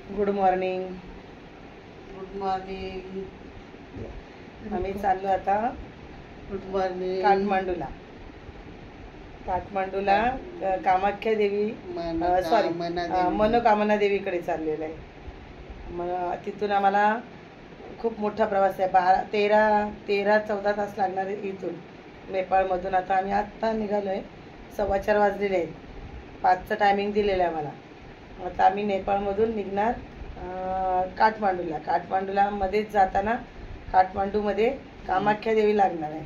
Good morning. Good morning. आम्ही चाललो आता गुड मॉर्निंग. काठमांडूला कामाख्या देवी मनोकामना देवीकडे चाललेलं आहे. मग तिथून आम्हाला खूप मोठा प्रवास आहे. 13-14 तास लागणार आहे इथून नेपाळमधून. आता आम्ही आत्ता निघालो आहे. 4:15 वाजलेले आहेत. 5चं टायमिंग दिलेलं आहे आम्हाला. आता आम्ही नेपाळमधून निघणार काठमांडूला मध्येच जाताना काठमांडूमध्ये कामाख्या देवी लागणार आहे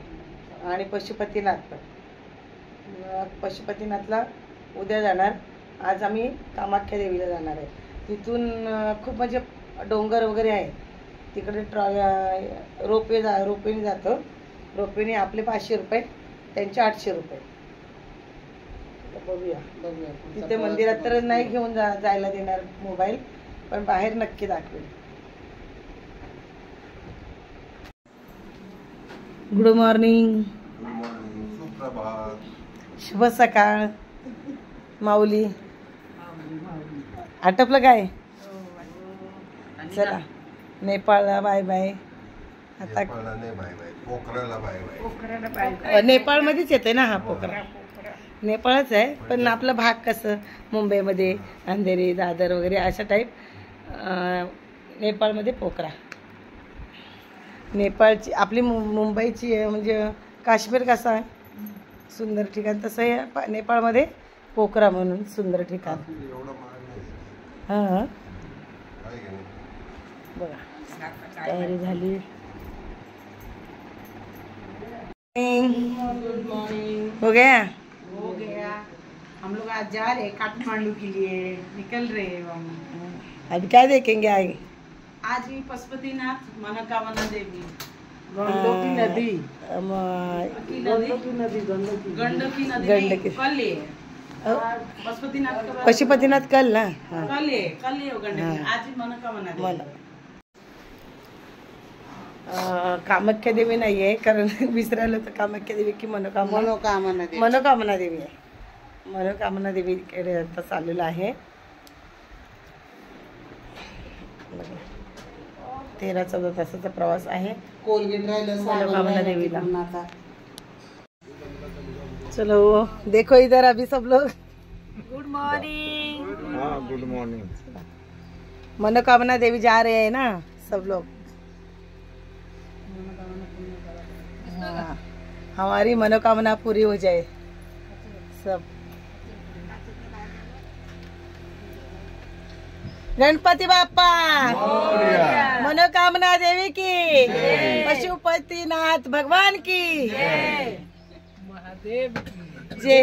आणि पशुपतीनाथ पण. पशुपतीनाथला उद्या जाणार. आज आम्ही कामाख्या देवीला जाणार आहे. तिथून खूप म्हणजे डोंगर वगैरे आहे तिकडे. रोपवेने जातं. रोपवेने आपले 500 रुपये, त्यांचे 800 रुपये. बघूया. तिथे मंदिरात तर नाही घेऊन जायला देणार मोबाईल, पण बाहेर नक्की दाखवेल. Good morning. शुभ सकाळ. माऊली आटपलं काय? चला नेपाळला बाय बाय. आता नेपाळमध्येच येते ना हा पोखरा. नेपाळच आहे, पण आपला भाग कसं मुंबईमध्ये अंधेरी दादर वगैरे अशा टाईप. नेपाळमध्ये पोखरा. नेपाळची आपली मुंबईची आहे, म्हणजे काश्मीर कसं आहे सुंदर ठिकाण, तसं आहे नेपाळमध्ये पोखरा म्हणून सुंदर ठिकाण. हां बघा तयारी झाली. Good morning. हो गया. हम लोग आज जा रहे काठमांडू के लिए. निकल रहे हम. अभी क्या देखेंगे आगे? आज ही पशुपतिनाथ मनोकामना देवी, गंडकी नदी, गंडकी. कल है पशुपतिनाथ कल ना. कल है गंडकी. आज ही मनोकामना देवी. कामाख्या देवी नाही आहे, कारण विसरायला तर कामाख्या देवी की मनोकामना देवी आहे. मनोकामना देवीकडे आता चाललेलं आहे. 13-14 तासाचा प्रवास आहे मनोकामना देवीला. चलो देखो इधर अभी सब लोग. Good morning. हाँ गुड मॉर्निंग. मनोकामना देवी जा रहे हैं ना सब लोग. हाँ, हमारी मनोकामना पूरी हो जाए सब. गणपति बाप्पा मनोकामना देवी की, पशुपतिनाथ भगवान की महादेव की जय.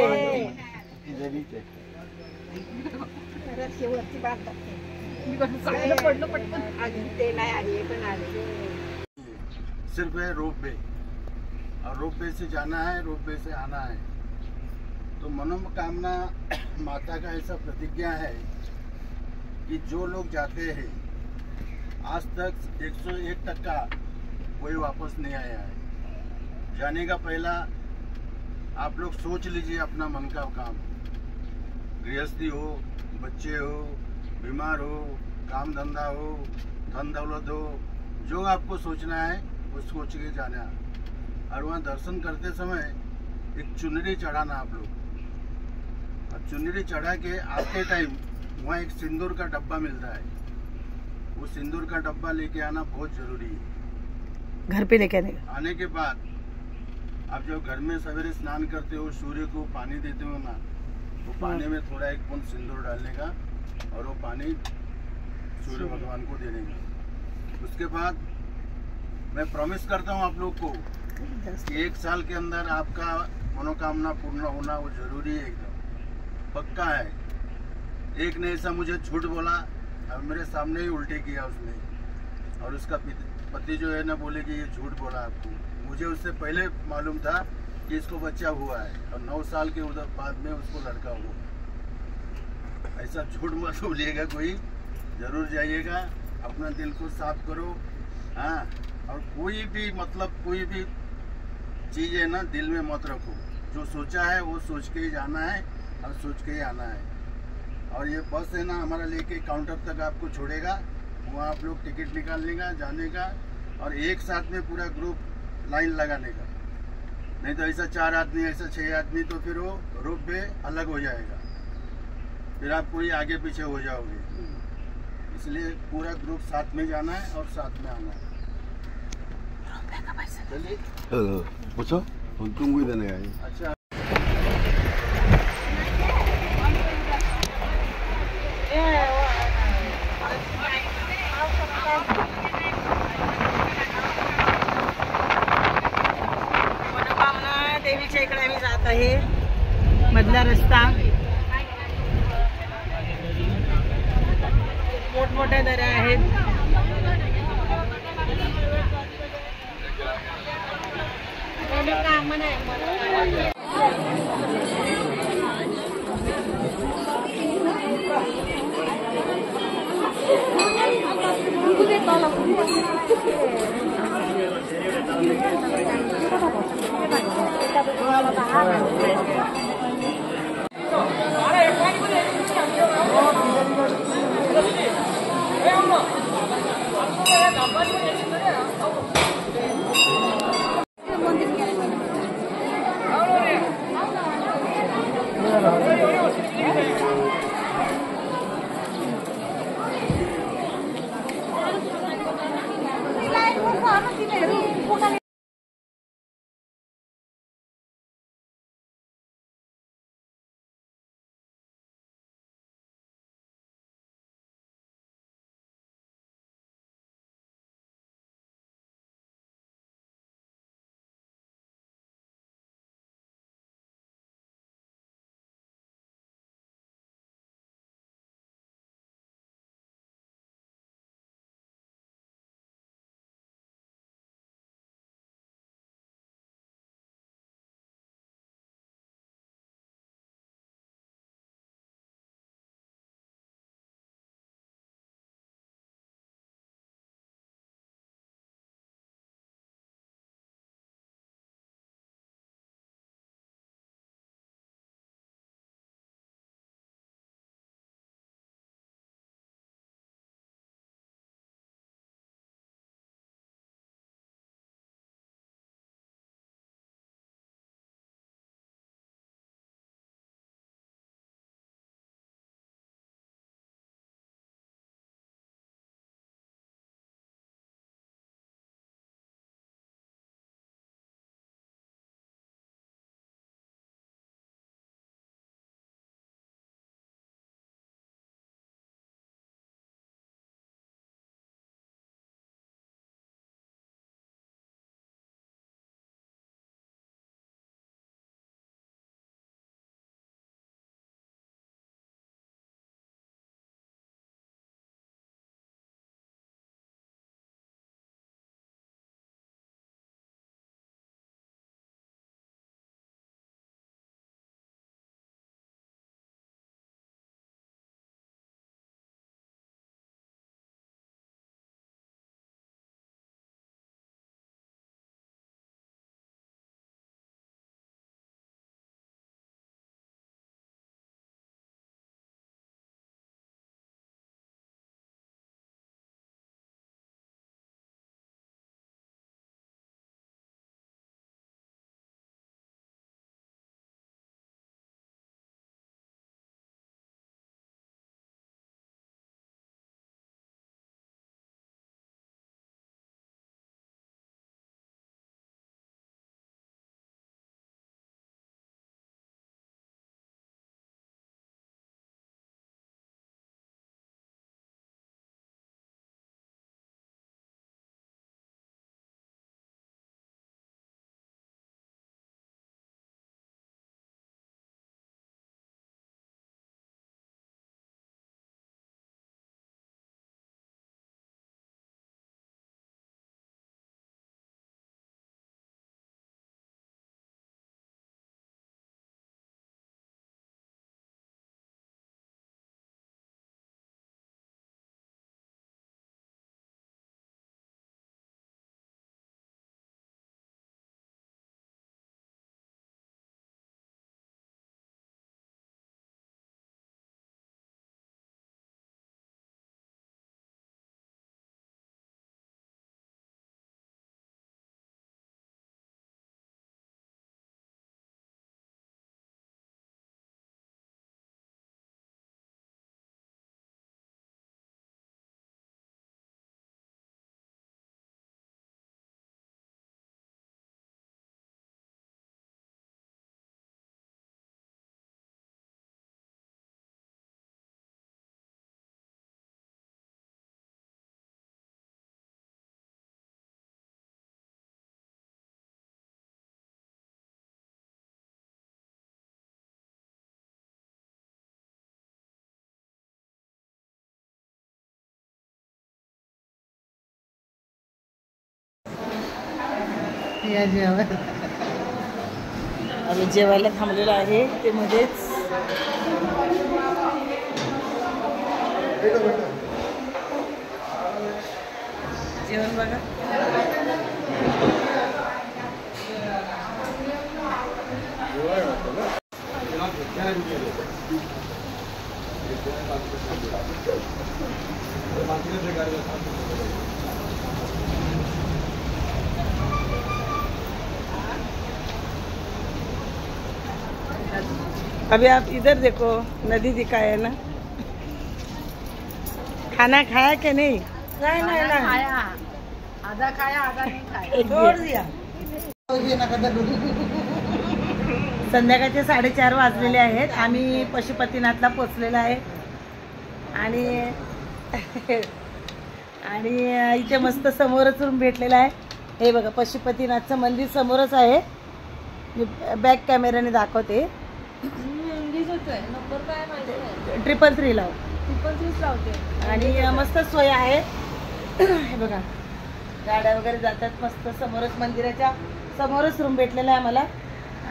सिर्फ है रोपवे, और रोपवे से जाना है, रोपवे से आना है. तो मनोकामना माता का ऐसा प्रतिज्ञा है कि जो लोग जाते हैं, आज तक 101% कोई वापस नहीं आया है. जाने का पहला आप लोग सोच लीजिए अपना मन का काम. गृहस्थी हो, बच्चे हो, बीमार हो, काम धंधा हो, धन दौलत हो, जो आपको सोचना है वो सोच के जाना. और वहाँ दर्शन करते समय एक चुनरी चढ़ाना आप लोग. और चुनरी चढ़ा के आते टाइम वहाँ एक सिंदूर का डब्बा मिलता है. वो सिंदूर का डब्बा लेके आना बहुत जरूरी है. घर पे लेके आने के बाद आप जब घर में सवेरे स्नान करते हो, सूर्य को पानी देते हो ना, वो पानी में थोड़ा 1 बूंद सिंदूर डालने का, और वो पानी सूर्य भगवान को देने का. उसके बाद मैं प्रॉमिस करता हूँ आप लोग को कि 1 साल के अंदर आपका मनोकामना पूर्ण होना वो जरूरी है, एकदम पक्का है. एक ने ऐसा मुझे झूठ बोला और मेरे सामने ही उल्टे किया उसने, और उसका पति जो है ना बोले कि ये झूठ बोला आपको. मुझे उससे पहले मालूम था कि इसको बच्चा हुआ है, और 9 साल के उधर बाद में उसको लड़का हुआ. ऐसा झूठ मत बोलिएगा कोई. जरूर जाइएगा, अपना दिल को साफ करो. हाँ, और कोई भी कोई भी चीज़ है ना दिल में मत रखो. जो सोचा है वो सोच के ही जाना है और सोच के ही आना है. और ये बस है ना हमारा लेके काउंटर तक आपको छोड़ेगा, वहाँ आप लोग टिकट निकालने का, जाने का, और एक साथ में पूरा ग्रुप लाइन लगाने का। नहीं तो ऐसा 4 आदमी, ऐसा 6 आदमी, तो फिर वो रोप वे अलग हो जाएगा, फिर आप कोई आगे पीछे हो जाओगे। इसलिए पूरा ग्रुप साथ में जाना है और साथ में आना है। चलिए। पूछो तुम कोई देने आई। अच्छा, मनोकामना देवीच्या इकडे आम्ही जात आहे, मधला रस्ता, मोठमोठ्या दऱ्या आहेत. या जेवायला आम्ही जेवायला थांबलेलो आहे ते मध्येच जेवण बघा. अभी आप इधर देखो, नदी दिखा है ना. खाना खाया कि नहीं? नहीं खाया, आधा खाया आधा नहीं खाया. एक छोड़ दिया. संध्याकाळचे 4:30 वाजलेले आहेत. आम्ही पशुपतीनाथला पोचलेलो आहे आणि आणि इथे मस्त समोरच रूम भेटलेला आहे. हे बघा पशुपतीनाथचं मंदिर समोरच आहे. मी बॅक कॅमेऱ्याने दाखवते. 333 लाव आणि मस्त सोय आहे. हे बघा गाड्या वगैरे जातात मस्त. समोरच मंदिराच्या समोरच रूम भेटलेला आहे आम्हाला.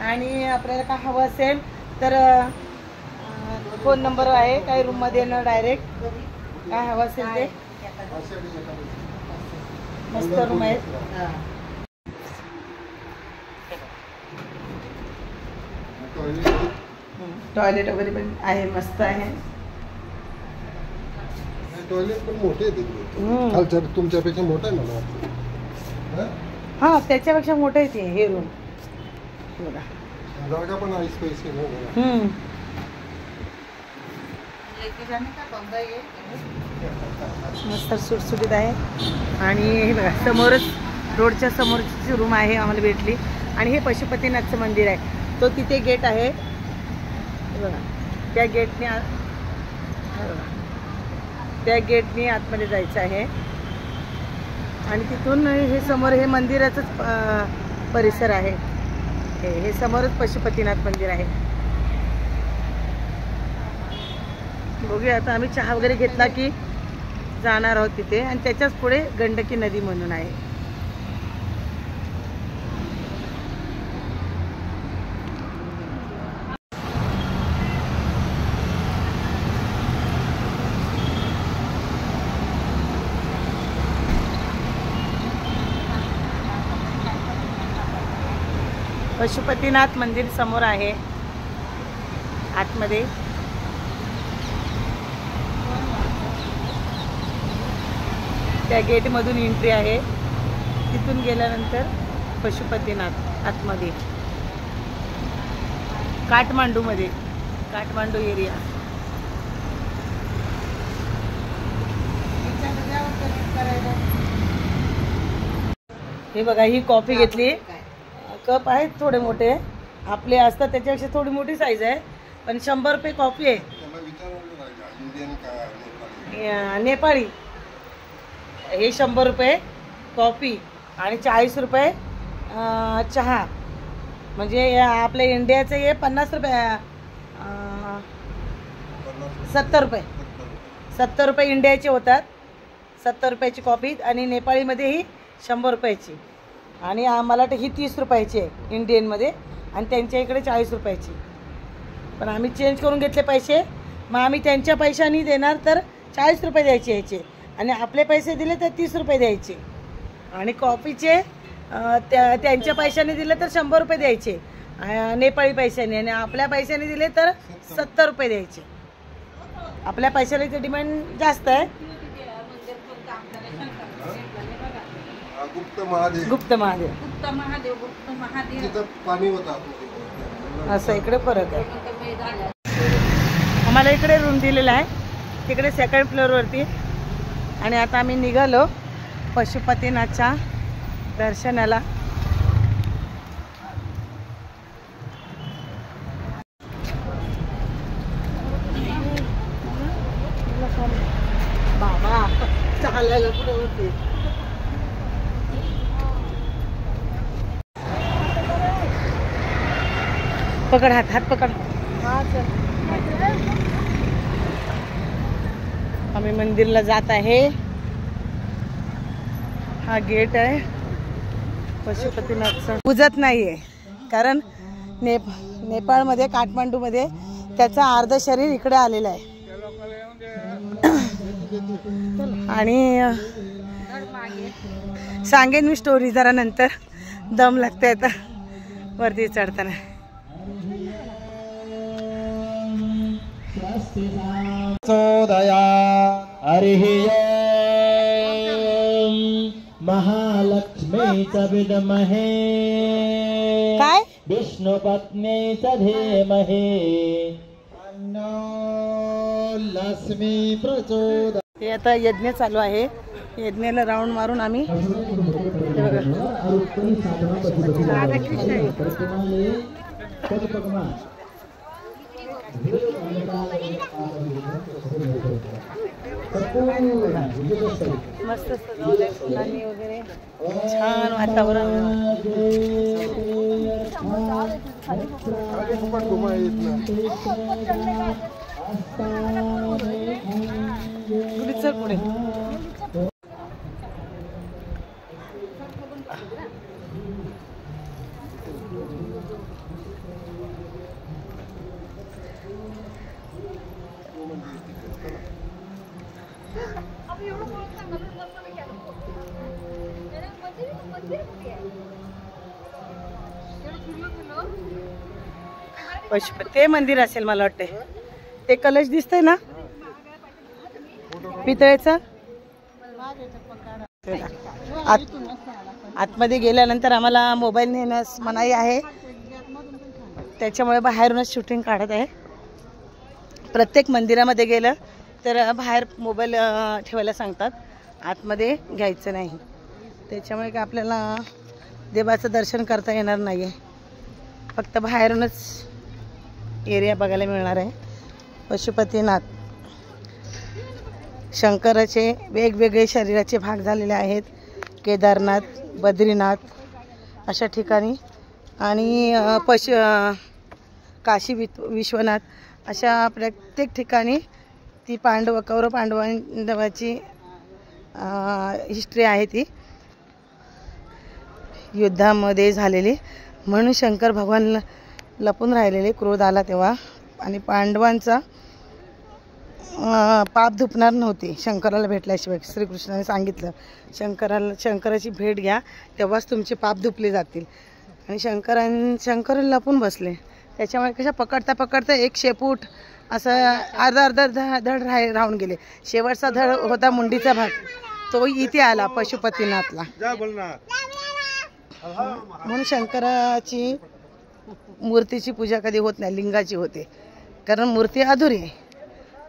आणि आपल्याला काय हवं असेल तर फोन नंबर आहे काही रूममध्ये येणं डायरेक्ट काय हवं असेल ते. मस्त रूम आहेत. टॉयलेट वगैरे पण आहे मस्त आहे. टॉयलेट पण मोठे आहे तिकडे. तुमच्यापेक्षा मोठं आहे मला वाटतं. हा त्याच्यापेक्षा मोठं आहे ते हे रूम. बघा जागा पण आहे स्पेस आहे. मस्त सुटसुटीत आहे. आणि हे बघा समोरच रोडच्या समोरची रूम आहे आम्हाला भेटली. आणि हे पशुपतीनाथचं मंदिर आहे तो तिथे गेट आहे. हे बघा त्या गेटने त्या गेटने आतमध्ये जायचं आहे. आणि तिथून हे समोर हे मंदिराचंच परिसर आहे. हे समोरच पशुपतीनाथ मंदिर आहे. बघूया आता आम्ही चहा वगैरे घेतला की जाणार आहोत तिथे. आणि त्याच्याच पुढे गंडकी नदी म्हणून आहे. पशुपतीनाथ मंदिर समोर आहे आतमध्ये. त्या गेटमधून एंट्री आहे. तिथून गेल्यानंतर पशुपतीनाथ आतमध्ये काठमांडूमध्ये काठमांडू एरिया. हे बघा ही कॉफी घेतली. कप आहेत थोडे मोठे आपले असतात त्याच्यापेक्षा थोडी मोठी साईज आहे पण 100 रुपये कॉफी आहे. नेपाळी हे 100 रुपये कॉफी आणि 40 रुपये चहा. म्हणजे आपल्या इंडियाचं हे 50 रुपये 70 रुपये 70 रुपये इंडियाचे होतात. 70 रुपयाची कॉफी आणि नेपाळीमध्ये ही 100 रुपयाची. आणि आम्हाला ही 30 रुपयाची आहे इंडियनमध्ये आणि त्यांच्या इकडे 40 रुपयाची. पण आम्ही चेंज करून घेतले पैसे. मग आम्ही त्यांच्या पैशानी देणार तर 40 रुपये द्यायचे ह्याचे आणि आपले पैसे दिले तर 30 रुपये द्यायचे. आणि कॉफीचे त्यांच्या पैशाने दिले तर 100 रुपये द्यायचे नेपाळी पैशाने. आणि आपल्या पैशाने दिले तर 70 रुपये द्यायचे. आपल्या पैशाला ते डिमांड जास्त आहे. गुप्त महादेव तिथं पाणी होतं. असं इकडे फरक आहे. आम्हाला इकडे रूम दिलेला आहे तिकडे 2nd फ्लोअरवरती. आणि आता आम्ही निघालो पशुपतीनाथच्या दर्शनाला. बाबा चालायला पुढे होते. पकड हात पकड. आम्ही मंदिरला जात आहे. हा गेट आहे. पशुपतीनाथचं पूजत नाहीये, कारण नेपाळमध्ये काठमांडूमध्ये त्याचं अर्ध शरीर इकडे आलेलं आहे. आणि सांगेन मी स्टोरी जरा नंतर, दम लागते आता वरती चढताना. महालक्ष्मीचा विद्महे काय विष्णू पत्नीचा धीमहि लक्ष्मी प्रचोद. हे आता यज्ञ चालू आहे. यज्ञाला राऊंड मारून आम्ही मस्त सजवलंय फुलांनी वगैरे, छान वातावरण. चल पुढे. पशुपती ते मंदिर असेल मला वाटते. ते कलश दिसतंय ना पितळेचं. आतमध्ये गेल्यानंतर आम्हाला मोबाईल नेण्यास मनाई आहे, त्याच्यामुळे बाहेरूनच शूटिंग काढत आहे. प्रत्येक मंदिरामध्ये गेलं तर बाहेर मोबाईल ठेवायला सांगतात, आतमध्ये घ्यायचं नाही. त्याच्यामुळे काय आपल्याला देवाचं दर्शन करता येणार नाही आहे, फक्त बाहेरूनच एरिया बघायला मिळणार आहे. पशुपतीनाथ शंकराचे वेगवेगळे शरीराचे भाग झालेले आहेत. केदारनाथ, बद्रीनाथ अशा ठिकाणी, आणि काशी विश्वनाथ अशा प्रत्येक ठिकाणी ती कौरव पांडवांची हिस्ट्री आहे, ती युद्धामध्ये झालेली. म्हणून शंकर भगवान लपून राहिलेले, क्रोध आला तेव्हा, आणि पांडवांचा पाप धुपणार नव्हते शंकराला भेटल्याशिवाय. श्रीकृष्णाने सांगितलं शंकराची भेट घ्या, तेव्हाच तुमचे पाप धुपले जातील. आणि शंकर लपून बसले. त्याच्यामुळे कशा पकडता एक शेपूट असं अर्धा धड राहून गेले. शेवटचा धड होता मुंडीचा भाग, तो इथे आला पशुपतीनाथला. म्हणून शंकराची मूर्तीची पूजा कधी होत नाही, लिंगाची होते, कारण मूर्ती अधुरी आहे.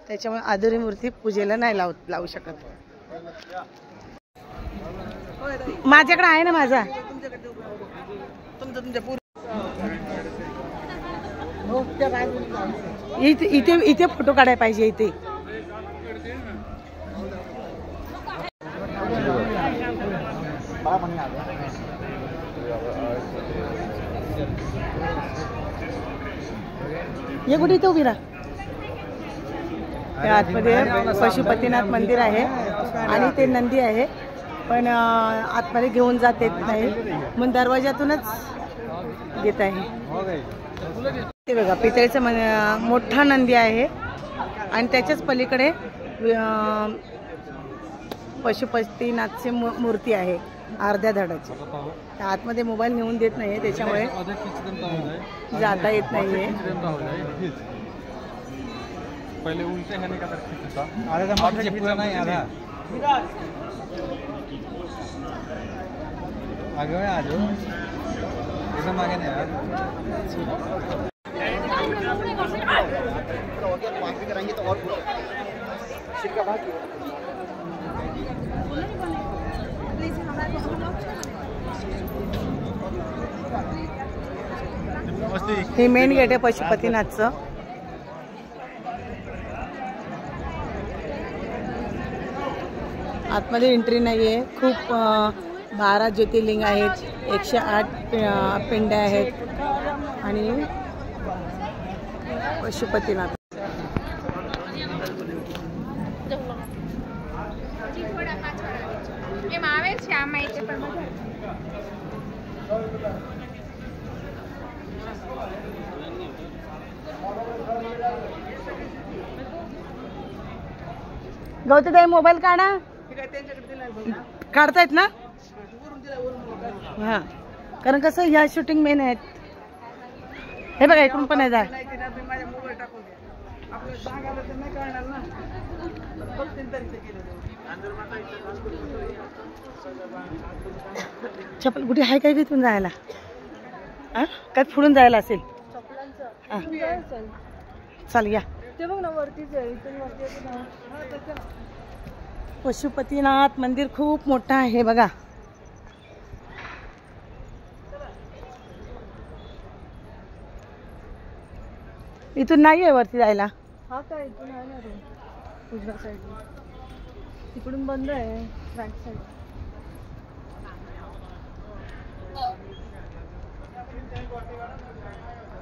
त्याच्यामुळे अधुरी मूर्ती पूजेला नाही लावू शकत. माझ्याकडे आहे ना माझा. इथे फोटो काढायला पाहिजे. इथे ये कुठे इथे उभी राहा. आतमध्ये पशुपतीनाथ मंदिर आहे आणि ते नंदी आहे, पण आतमध्ये घेऊन जात येत नाही, म्हणून दरवाजातूनच घेत आहे. ते बघा पितळेचा मोठा नंदी आहे, आणि त्याच्याच पलीकडे पशुपतीनाथची मूर्ती आहे अर्ध्या धडाची. आतमध्ये मोबाईल नेऊन देत नाहीये, त्याच्यामुळे जाता येत नाहीये. पहले उल्टे है का तरफ आधा मागे पूरा नहीं आधा आगे में आ जाओ, एकदम आगे नहीं यार. कराएंगे तो और सिक्का बाकी हे मेन गेट आहे पशुपतीनाथचं. आतमध्ये एंट्री नाही आहे. खूप 12 ज्योतिर्लिंग आहेत, 108 पिंड्या आहेत, आणि पशुपतीनाथ. गौतीताई मोबाईल काढा. काढतायत ना? हा, कारण कसं ह्या शूटिंग मेन आहेत. हे बघा इकडून पण आहे जा. चप्पल कुठे आहे काय तिथून जायला? हा काय पुढून जायला असेल? चल या. पशुपतीनाथ मंदिर खूप मोठं आहे बघा. इथून नाही आहे वरती जायला. हा काय इथून आहे ना रोड उजव्या साईडला. तिकडून बंद आहे राईट साईड.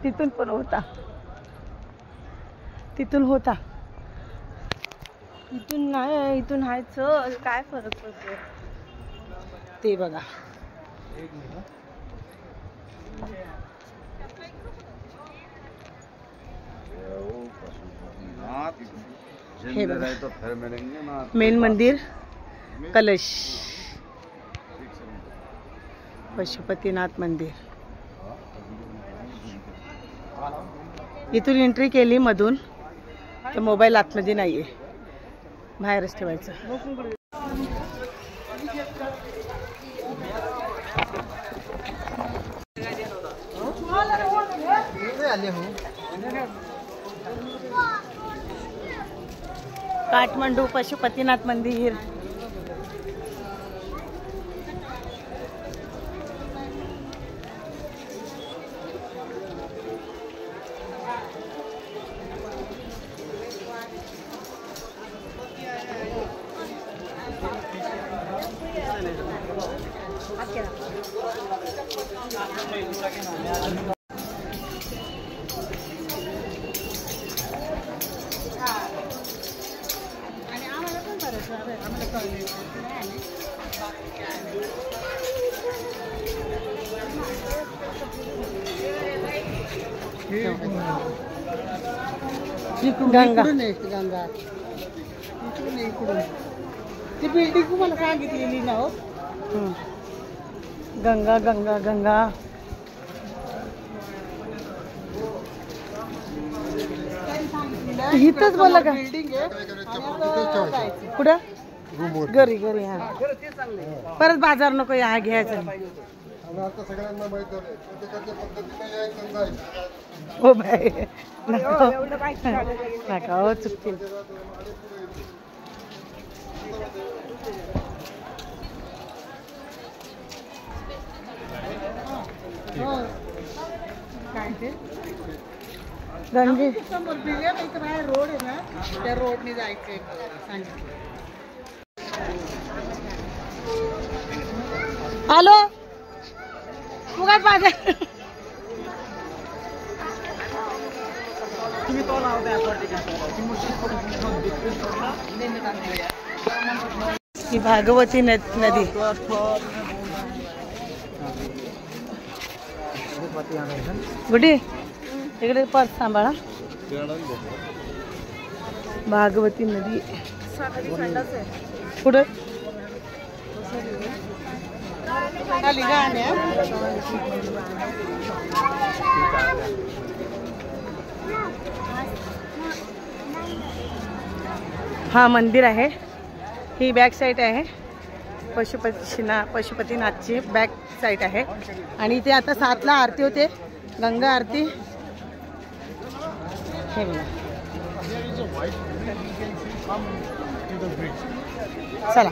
तिथून पण होता. तिथून होता. इथून नाही इथून आहे. चल काय फरक पडतो ते बघा. हे बघा मेन मंदिर कलश पशुपतीनाथ मंदिर. इथून एंट्री केली मधून तर मोबाईल आतमध्ये नाहीये, बाहेरच ठेवायचं. काठमांडू पशुपतीनाथ मंदिर. गंगा गंगा ती बिल्डिंग तुम्हाला सांगितलेली ना हो. गंगा गंगा गंगा. इथंच बोला का? कुठं? घरी घरी. हा परत बाजार नको या घ्यायचं. सगळ्यांना माहित झालं प्रत्येकाच्या पद्धतीने यायचं जायचं. हो बाय नका हो चुकतील. गंगे समोर बिल्डिंग आहे इथं बाहेर रोड आहे ना, त्या रोडने जायचंय सांगितलं. हॅलो तू काय बाजार ही भागवती नदी. गुडी इकडे पर्स सांभाळा. भागवती नदी पुढे खाली गाण्या. हा मंदिर आहे. ही बॅक साईड आहे. पशुपतीनाथची बॅक साईड आहे. आणि इथे आता 7ला आरती होते, गंगा आरती. हे बघा चला.